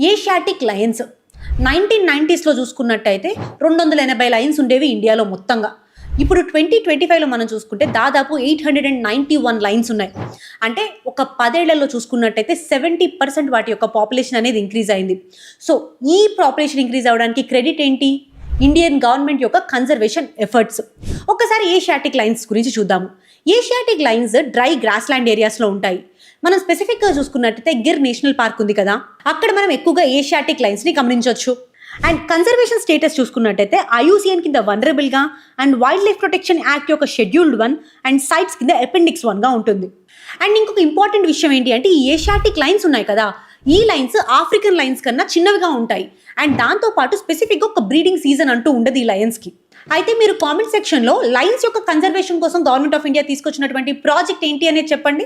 Asiatic Lions 1990స్లో చూసుకున్నట్టయితే 280 Lions ఉండేవి ఇండియాలో మొత్తంగా. ఇప్పుడు 2025లో మనం చూసుకుంటే దాదాపు 891 లైన్స్ ఉన్నాయి. అంటే ఒక 10 ఏళ్లలో చూసుకున్నట్టయితే 70% వాటి యొక్క పాపులేషన్ అనేది ఇంక్రీజ్ అయింది. సో ఈ పాపులేషన్ ఇంక్రీజ్ అవ్వడానికి క్రెడిట్ ఏంటి? ఇండియన్ గవర్నమెంట్ యొక్క కన్జర్వేషన్ ఎఫర్ట్స్. ఒకసారి ఏషియాటిక్ లైన్స్ గురించి చూద్దాము. Asiatic lions dry grassland ఏరియాస్లో ఉంటాయి. మనం స్పెసిఫిక్గా చూసుకున్నట్టయితే గిర్ నేషనల్ పార్క్ ఉంది కదా, అక్కడ మనం ఎక్కువగా ఏషియాటిక్ లైన్స్ని గమనించవచ్చు. అండ్ కన్జర్వేషన్ స్టేటస్ చూసుకున్నట్టయితే IUCN కింద వనరబుల్గా and wildlife protection act యొక్క షెడ్యూల్డ్ 1 అండ్ సైట్స్ కింద అపెండిక్స్ 1గా ఉంటుంది. అండ్ ఇంకొక ఇంపార్టెంట్ విషయం ఏంటి అంటే ఈ ఏషియాటిక్ లైన్స్ ఉన్నాయి కదా, ఈ లైన్స్ ఆఫ్రికన్ లైన్స్ కన్నా చిన్నవిగా ఉంటాయి. అండ్ దాంతోపాటు స్పెసిఫిక్గా ఒక బ్రీడింగ్ సీజన్ అంటూ ఉండదు ఈ లయన్స్కి. అయితే మీరు కామెంట్ సెక్షన్లో లైన్స్ యొక్క కన్జర్వేషన్ కోసం గవర్నమెంట్ ఆఫ్ ఇండియా తీసుకొచ్చినటువంటి ప్రాజెక్ట్ ఏంటి అనేది చెప్పండి.